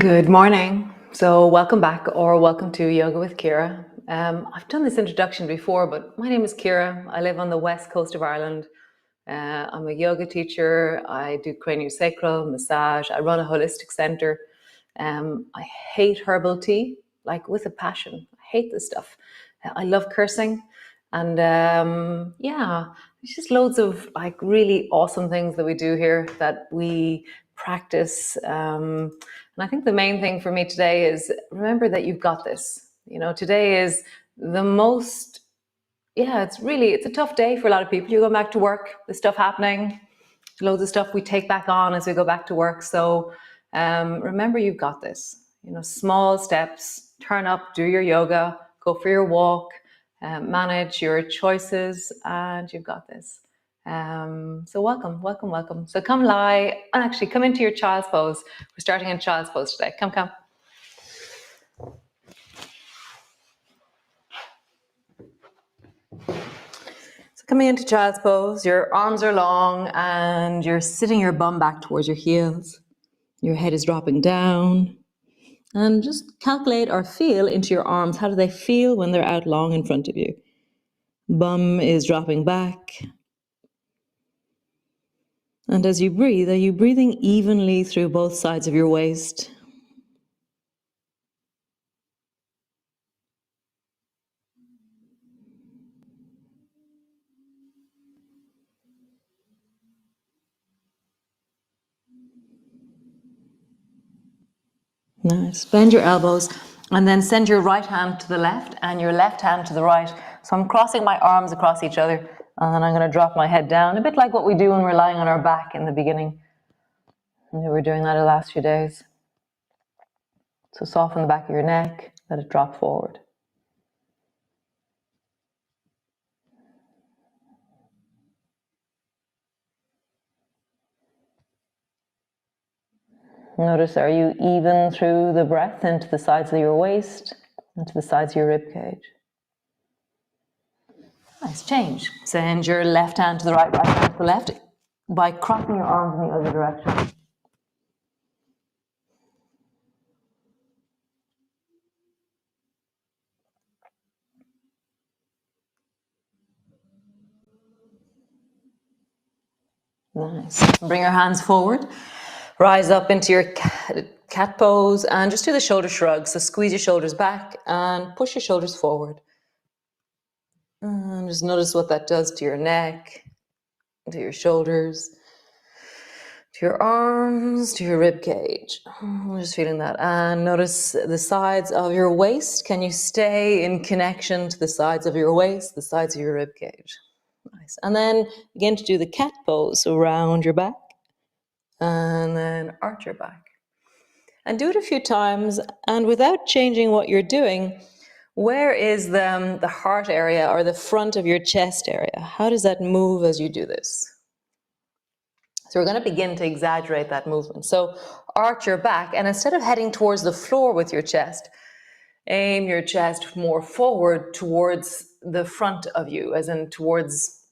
Good morning. So welcome back or welcome to Yoga with Ciara. I've done this introduction before, but my name is Ciara. I live on the west coast of Ireland. I'm a yoga teacher. I do craniosacral massage. I run a holistic center. I hate herbal tea, like with a passion. I hate this stuff. I love cursing. And yeah, there's just loads of like really awesome things that we do here that we practice. And I think the main thing for me today is remember that you've got this. Today is the most, yeah, it's a tough day for a lot of people. You're going back to work, there's stuff happening, loads of stuff we take back on as we go back to work. So remember you've got this. Small steps, turn up, do your yoga, go for your walk, manage your choices, and you've got this. So welcome. So come lie, and actually come into your child's pose. We're starting in child's pose today. Come. So coming into child's pose, your arms are long and you're sitting your bum back towards your heels. Your head is dropping down. And just calculate or feel into your arms. How do they feel when they're out long in front of you? Bum is dropping back. And as you breathe, are you breathing evenly through both sides of your waist? Nice. Bend your elbows and then send your right hand to the left and your left hand to the right. So I'm crossing my arms across each other and then I'm going to drop my head down, a bit like what we do when we're lying on our back in the beginning. And we were doing that the last few days. So soften the back of your neck, let it drop forward. Notice, are you even through the breath into the sides of your waist, into the sides of your rib cage? Nice, change. Send your left hand to the right hand to the left by crossing your arms in the other direction. Nice. Bring your hands forward. Rise up into your cat pose and just do the shoulder shrug. So squeeze your shoulders back and push your shoulders forward. And just notice what that does to your neck, to your shoulders, to your arms, to your rib cage. I'm just feeling that. And notice the sides of your waist. Can you stay in connection to the sides of your waist, the sides of your rib cage? Nice. And then begin to do the cat pose. So round your back and then arch your back. And do it a few times. And without changing what you're doing, where is the heart area or the front of your chest area? How does that move as you do this? So we're going to begin to exaggerate that movement. So arch your back, and instead of heading towards the floor with your chest, aim your chest more forward towards the front of you, as in towards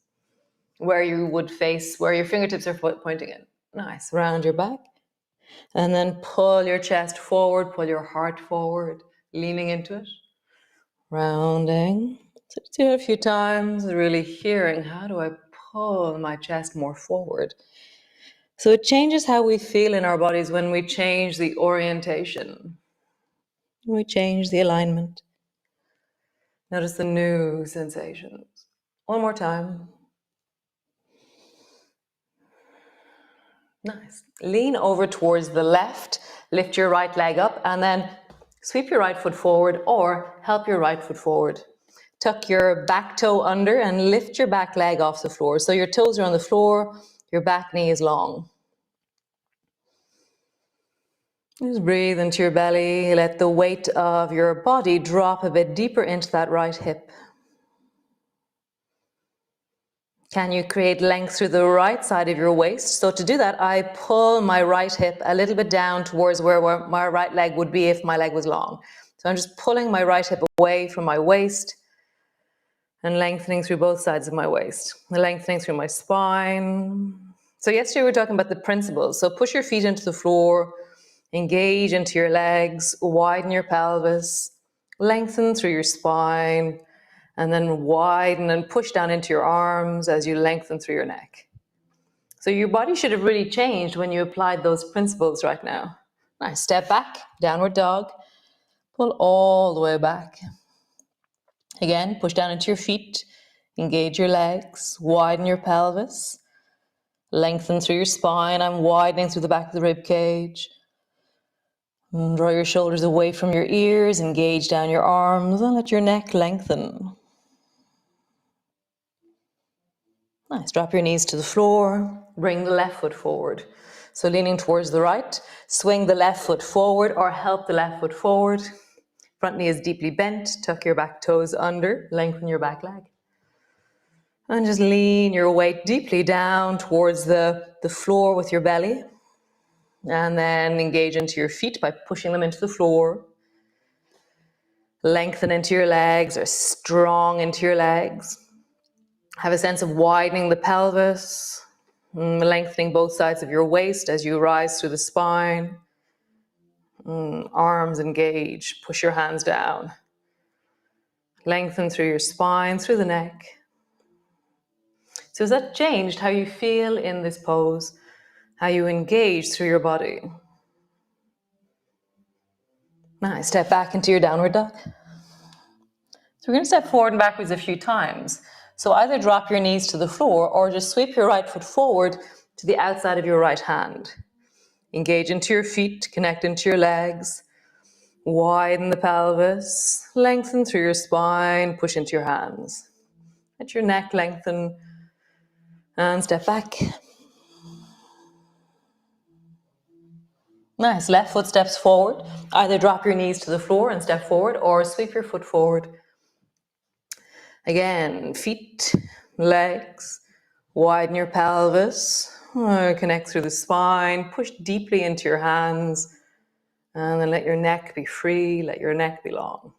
where you would face, where your fingertips are pointing in. Nice. Round your back. And then pull your chest forward, pull your heart forward, leaning into it. Rounding. So do it a few times, really hearing, how do I pull my chest more forward? So it changes how we feel in our bodies when we change the orientation. We change the alignment. Notice the new sensations. One more time. Nice. Lean over towards the left, lift your right leg up, and then sweep your right foot forward or help your right foot forward. Tuck your back toe under and lift your back leg off the floor. So your toes are on the floor, your back knee is long. Just breathe into your belly. Let the weight of your body drop a bit deeper into that right hip. Can you create length through the right side of your waist? So to do that, I pull my right hip a little bit down towards where my right leg would be if my leg was long. So I'm just pulling my right hip away from my waist and lengthening through both sides of my waist. Lengthening through my spine. So yesterday we were talking about the principles. So push your feet into the floor, Engage into your legs, widen your pelvis, lengthen through your spine, and then widen and push down into your arms as you lengthen through your neck. So your body should have really changed when you applied those principles right now. Nice. Step back, downward dog. Pull all the way back. Again, push down into your feet. Engage your legs. Widen your pelvis. Lengthen through your spine. I'm widening through the back of the rib cage. And draw your shoulders away from your ears. Engage down your arms and let your neck lengthen. Nice. Drop your knees to the floor. Bring the left foot forward. So leaning towards the right, swing the left foot forward or help the left foot forward. Front knee is deeply bent. Tuck your back toes under. Lengthen your back leg. And just lean your weight deeply down towards the floor with your belly. And then engage into your feet by pushing them into the floor. Lengthen into your legs or strong into your legs. Have a sense of widening the pelvis, lengthening both sides of your waist as you rise through the spine. Arms engage, push your hands down. Lengthen through your spine, through the neck. So has that changed how you feel in this pose? How you engage through your body? Nice. Step back into your downward dog. So we're going to step forward and backwards a few times. So either drop your knees to the floor or just sweep your right foot forward to the outside of your right hand. Engage into your feet, connect into your legs. Widen the pelvis, lengthen through your spine, push into your hands. Let your neck lengthen and step back. Nice. Left foot steps forward. Either drop your knees to the floor and step forward or sweep your foot forward. Again, feet, legs, widen your pelvis, connect through the spine, push deeply into your hands, and then let your neck be free, let your neck be long.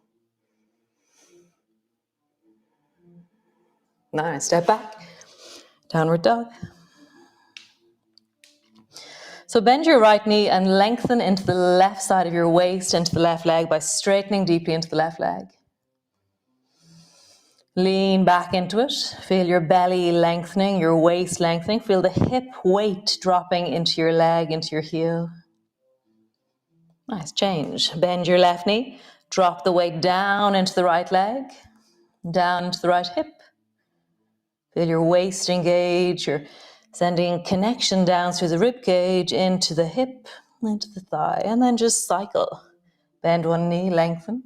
Nice. Step back, downward dog. So bend your right knee and lengthen into the left side of your waist, into the left leg by straightening deeply into the left leg. Lean back into it. Feel your belly lengthening, your waist lengthening. Feel the hip weight dropping into your leg, into your heel. Nice. Change. Bend your left knee. Drop the weight down into the right leg, down into the right hip. Feel your waist engage. You're sending connection down through the rib cage, into the hip, into the thigh, and then just cycle. Bend one knee, lengthen.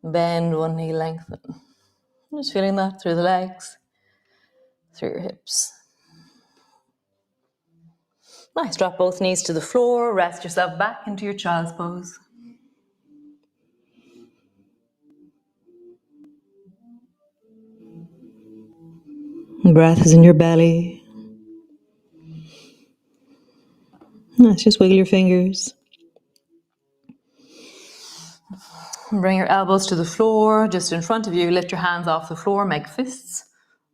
Bend one knee, lengthen. Just feeling that through the legs, through your hips. Nice. Drop both knees to the floor. Rest yourself back into your child's pose. Breath is in your belly. Nice. Just wiggle your fingers. Bring your elbows to the floor, just in front of you. Lift your hands off the floor, make fists.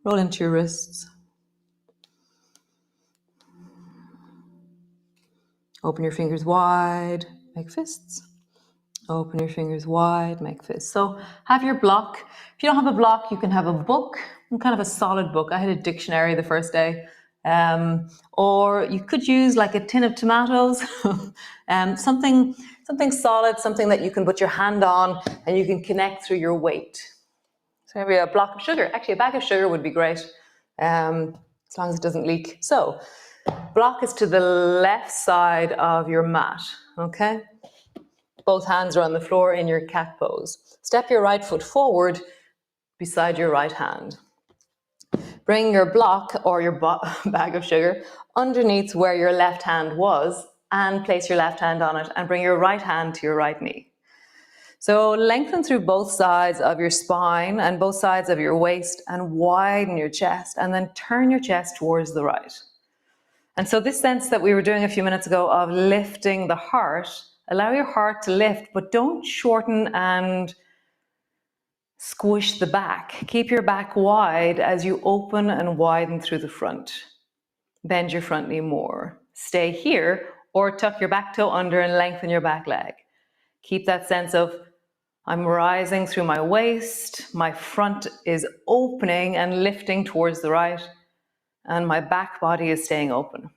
Roll into your wrists. Open your fingers wide, make fists. Open your fingers wide, make fists. So have your block. If you don't have a block, you can have a book, kind of a solid book. I had a dictionary the first day. Or you could use like a tin of tomatoes, something solid, something that you can put your hand on and you can connect through your weight. So maybe a block of sugar. Actually, a bag of sugar would be great, as long as it doesn't leak. So block is to the left side of your mat, okay? Both hands are on the floor in your cat pose. Step your right foot forward beside your right hand. Bring your block or your bag of sugar underneath where your left hand was and place your left hand on it and bring your right hand to your right knee. So lengthen through both sides of your spine and both sides of your waist and widen your chest and then turn your chest towards the right. And so this sense that we were doing a few minutes ago of lifting the heart, allow your heart to lift, but don't shorten and squish the back. Keep your back wide as you open and widen through the front. Bend your front knee more. Stay here Or tuck your back toe under and lengthen your back leg. Keep that sense of I'm rising through my waist, my front is opening and lifting towards the right, and my back body is staying open.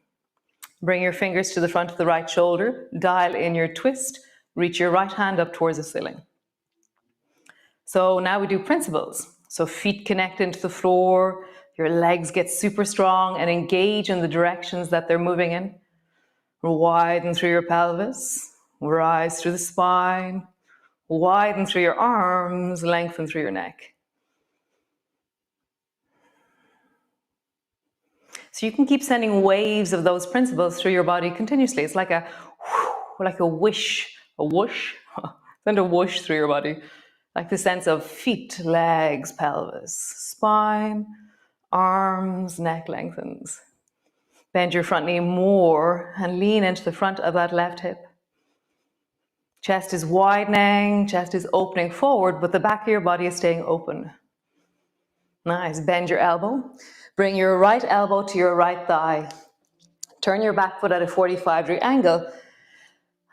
Bring your fingers to the front of the right shoulder, dial in your twist, reach your right hand up towards the ceiling. So now we do principles. So feet connect into the floor, your legs get super strong and engage in the directions that they're moving in. Widen through your pelvis, rise through the spine, widen through your arms, lengthen through your neck. So you can keep sending waves of those principles through your body continuously. It's like a wish, a whoosh. Send a whoosh through your body. Like the sense of feet, legs, pelvis, spine, arms, neck lengthens. Bend your front knee more and lean into the front of that left hip. Chest is widening, chest is opening forward, but the back of your body is staying open. Nice. Bend your elbow. Bring your right elbow to your right thigh. Turn your back foot at a 45-degree angle.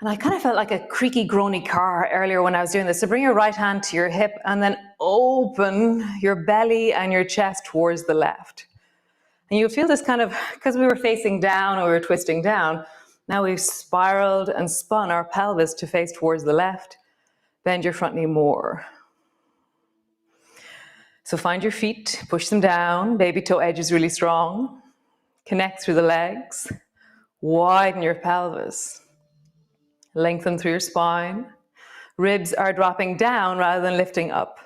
And I kind of felt like a creaky, groany car earlier when I was doing this. So bring your right hand to your hip and then open your belly and your chest towards the left. And you'll feel this kind of, because we were facing down or we were twisting down, now we've spiraled and spun our pelvis to face towards the left. Bend your front knee more. So find your feet, push them down, baby toe edge is really strong. Connect through the legs, widen your pelvis. Lengthen through your spine. Ribs are dropping down rather than lifting up.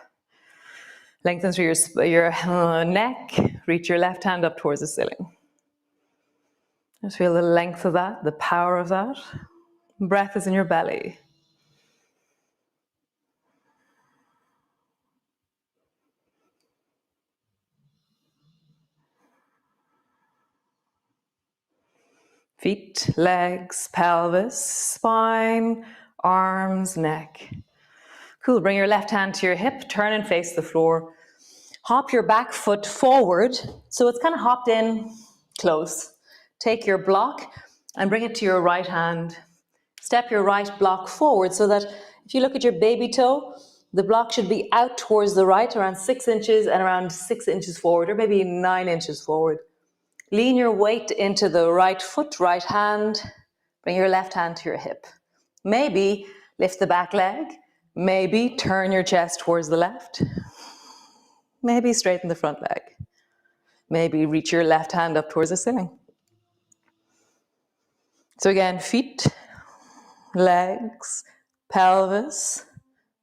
Lengthen through your neck, reach your left hand up towards the ceiling. Just feel the length of that, the power of that. Breath is in your belly. Feet, legs, pelvis, spine, arms, neck. Cool, bring your left hand to your hip, turn and face the floor. Hop your back foot forward, so it's kind of hopped in close. Take your block and bring it to your right hand. Step your right block forward so that if you look at your baby toe, the block should be out towards the right, around 6 inches and around 6 inches forward, or maybe 9 inches forward. Lean your weight into the right foot, right hand. Bring your left hand to your hip. Maybe lift the back leg. Maybe turn your chest towards the left. Maybe straighten the front leg. Maybe reach your left hand up towards the ceiling. So again, feet, legs, pelvis,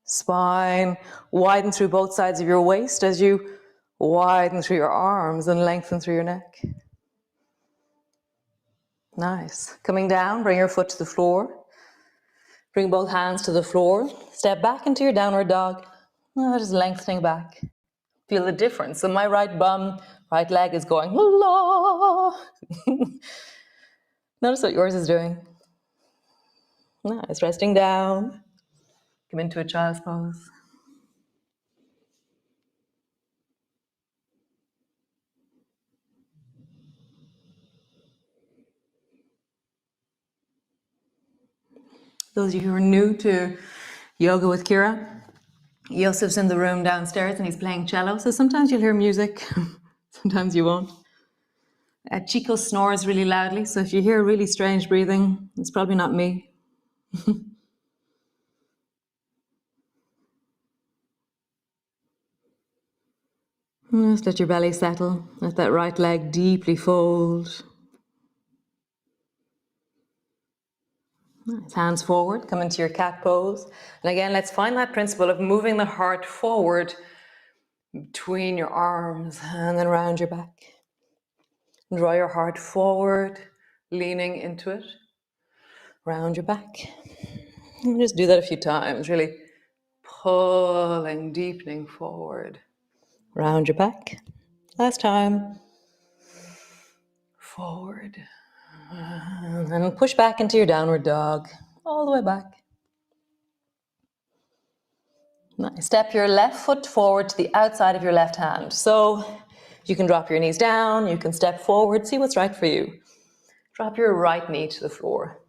spine. Widen through both sides of your waist as you widen through your arms and lengthen through your neck. Nice. Coming down, bring your foot to the floor. Bring both hands to the floor. Step back into your downward dog. Just lengthening back. Feel the difference. So my right bum, right leg is going, la. Notice what yours is doing. Nice. Resting down. Come into a child's pose. Those of you who are new to yoga with Ciara, Yosef's in the room downstairs and he's playing cello. So sometimes you'll hear music, sometimes you won't. Chico snores really loudly, so if you hear really strange breathing, it's probably not me. Just let your belly settle. Let that right leg deeply fold. Nice. Hands forward, come into your cat pose. And again, let's find that principle of moving the heart forward between your arms and then around your back. Draw your heart forward, leaning into it, round your back. And just do that a few times, really pulling, deepening forward, round your back. Last time. Forward. And push back into your downward dog, all the way back. Nice. Step your left foot forward to the outside of your left hand. So you can drop your knees down, you can step forward, see what's right for you. Drop your right knee to the floor.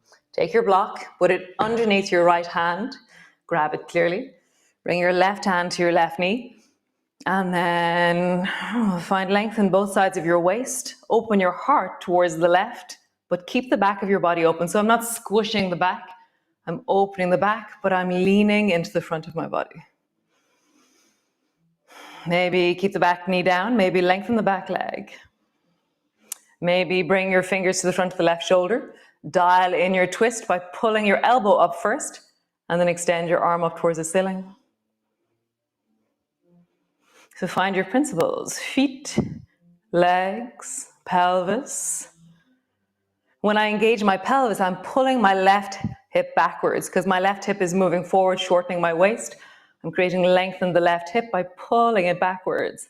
Take your block, put it underneath your right hand, grab it clearly, bring your left hand to your left knee, and then find length in both sides of your waist. Open your heart towards the left, but keep the back of your body open. So I'm not squishing the back, I'm opening the back, but I'm leaning into the front of my body. Maybe keep the back knee down, maybe lengthen the back leg. Maybe bring your fingers to the front of the left shoulder. Dial in your twist by pulling your elbow up first, and then extend your arm up towards the ceiling. So find your principles: feet, legs, pelvis. When I engage my pelvis, I'm pulling my left hip backwards because my left hip is moving forward, shortening my waist. I'm creating length in the left hip by pulling it backwards.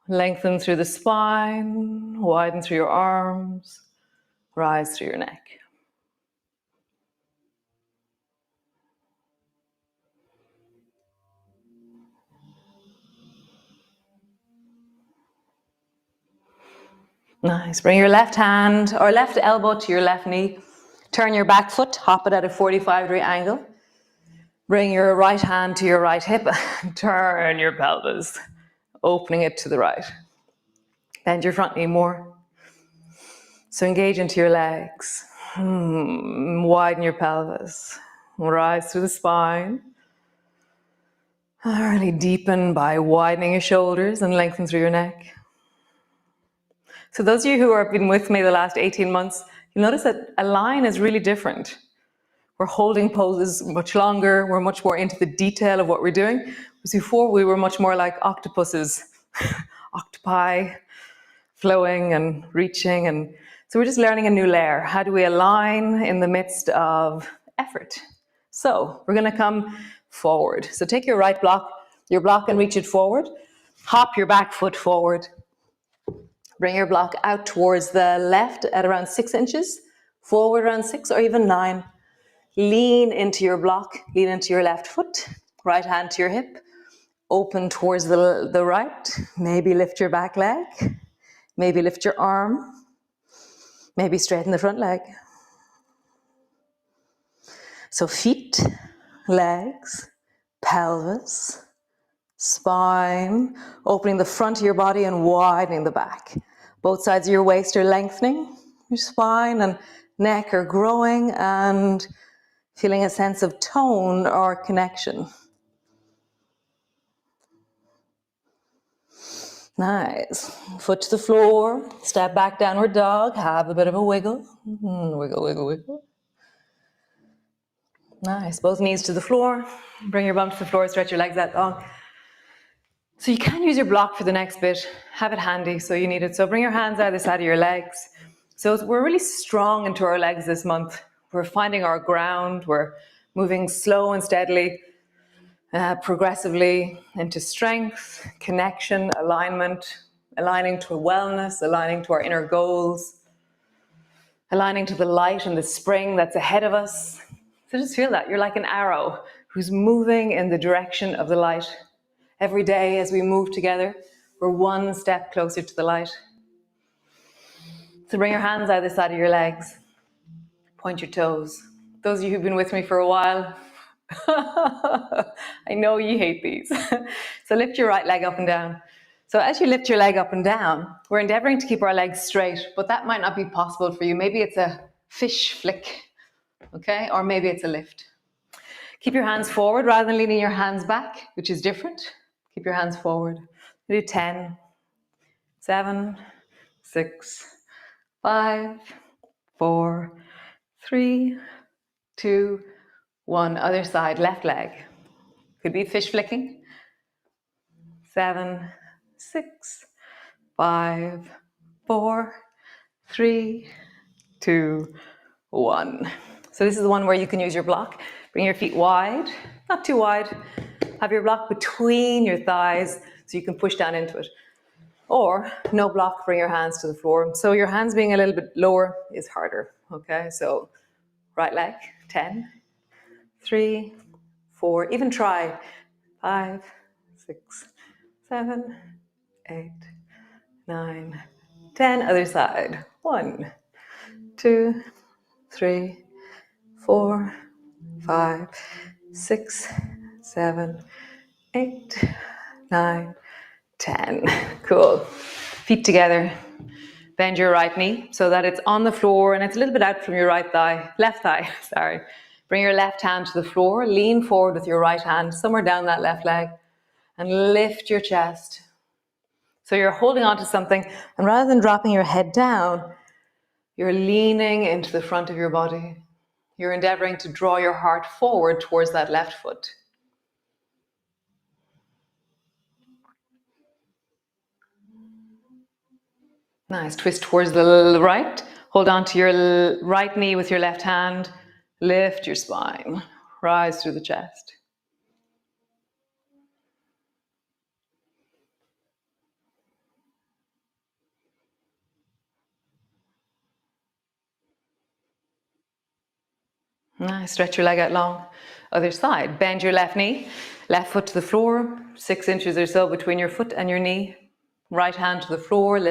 Lengthen through the spine, widen through your arms, rise through your neck. Nice. Bring your left hand or left elbow to your left knee. Turn your back foot, hop it at a 45-degree angle. Bring your right hand to your right hip. Turn your pelvis, opening it to the right. Bend your front knee more. So engage into your legs. Widen your pelvis. Rise through the spine. Really deepen by widening your shoulders and lengthen through your neck. So those of you who have been with me the last 18 months, you'll notice that a line is really different. We're holding poses much longer. We're much more into the detail of what we're doing. Because before we were much more like octopuses, octopi, flowing and reaching. And so we're just learning a new layer. How do we align in the midst of effort? So we're going to come forward. So take your right block, and reach it forward. Hop your back foot forward. Bring your block out towards the left at around 6 inches, forward around 6 or even 9. Lean into your block, lean into your left foot, right hand to your hip, open towards the right. Maybe lift your back leg, maybe lift your arm, maybe straighten the front leg. So feet, legs, pelvis, spine, opening the front of your body and widening the back. Both sides of your waist are lengthening. Your spine and neck are growing and feeling a sense of tone or connection. Nice. Foot to the floor. Step back, downward dog. Have a bit of a wiggle. Wiggle, wiggle, wiggle. Nice. Both knees to the floor. Bring your bum to the floor. Stretch your legs out long. So you can use your block for the next bit. Have it handy so you need it. So bring your hands either side of your legs. So we're really strong into our legs this month. We're finding our ground. We're moving slow and steadily, progressively into strength, connection, alignment, aligning to wellness, aligning to our inner goals, aligning to the light and the spring that's ahead of us. So just feel that. You're like an arrow who's moving in the direction of the light. Every day as we move together, we're one step closer to the light. So bring your hands either side of your legs. Point your toes. Those of you who've been with me for a while, I know you hate these. So lift your right leg up and down. So as you lift your leg up and down, we're endeavoring to keep our legs straight, but that might not be possible for you. Maybe it's a fish flick, okay? Or maybe it's a lift. Keep your hands forward rather than leaning your hands back, which is different. Keep your hands forward. Do 10, 7, 6, 5, 4, 3, 2, 1. Other side, left leg. Could be fish flicking. 7, 6, 5, 4, 3, 2, 1. So this is the one where you can use your block. Bring your feet wide, not too wide. Have your block between your thighs so you can push down into it. Or no block, bring your hands to the floor. So your hands being a little bit lower is harder, okay? So right leg, 10, 3, 4, even try 5, 6, 7, 8, 9, 10. Other side, 1, 2, 3, 4, 5, 6, 7, 8, 9, 10. Cool. Feet together. Bend your right knee so that it's on the floor and it's a little bit out from your left thigh, sorry. Bring your left hand to the floor, lean forward with your right hand somewhere down that left leg and lift your chest. So you're holding on to something, and rather than dropping your head down, you're leaning into the front of your body. You're endeavoring to draw your heart forward towards that left foot. Nice. Twist towards the right. Hold on to your right knee with your left hand. Lift your spine. Rise through the chest. Nice. Stretch your leg out long. Other side. Bend your left knee. Left foot to the floor. 6 inches or so between your foot and your knee. Right hand to the floor.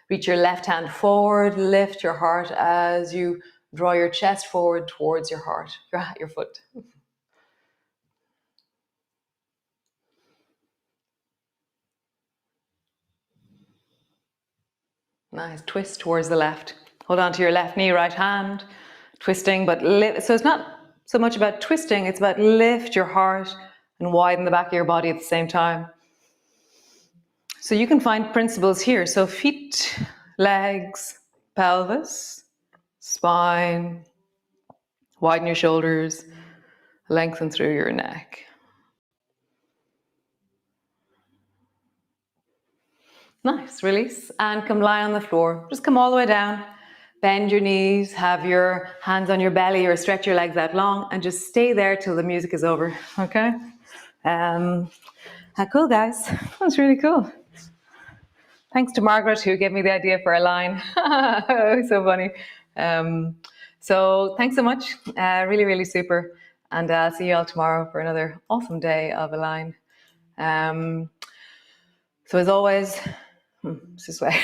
Reach your left hand forward. Lift your heart as you draw your chest forward towards your heart, your foot. Nice. Twist towards the left. Hold on to your left knee, right hand. Twisting, but so it's not so much about twisting, it's about lift your heart and widen the back of your body at the same time. So you can find principles here. So feet, legs, pelvis, spine, widen your shoulders, lengthen through your neck. Nice, release, and come lie on the floor. Just come all the way down. Bend your knees, have your hands on your belly or stretch your legs out long and just stay there till the music is over, okay? How cool, guys. That was really cool. Thanks to Margaret who gave me the idea for a line. So funny. So thanks so much. Really, really super. And I'll see you all tomorrow for another awesome day of Align. So as always, this way.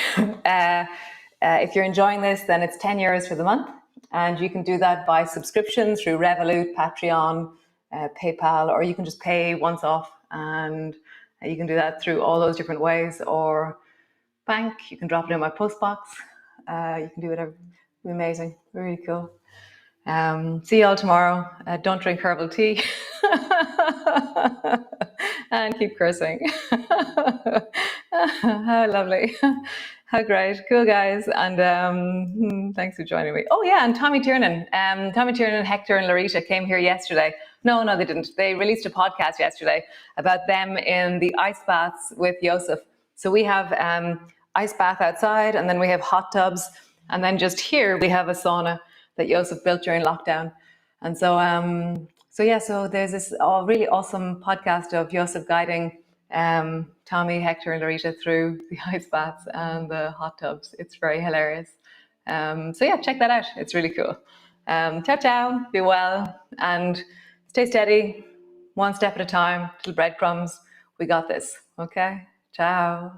If you're enjoying this, then it's €10 for the month. And you can do that by subscription through Revolut, Patreon, PayPal, or you can just pay once off. And you can do that through all those different ways, or bank. You can drop it in my post box. You can do whatever. It'll be amazing. Really cool. See you all tomorrow. Don't drink herbal tea. And keep cursing. How lovely. How great. Cool, guys. And thanks for joining me. Oh, yeah, and Tommy Tiernan, Hector, and Larita came here yesterday. No, they didn't. They released a podcast yesterday about them in the ice baths with Joseph. So we have ice bath outside, and then we have hot tubs. And then just here, we have a sauna that Joseph built during lockdown. And so there's this really awesome podcast of Joseph guiding Tommy, Hector, and Larita through the ice baths and the hot tubs. It's very hilarious. Check that out. It's really cool. Ciao, ciao. Be well and stay steady. One step at a time. Little breadcrumbs. We got this. Okay. Ciao.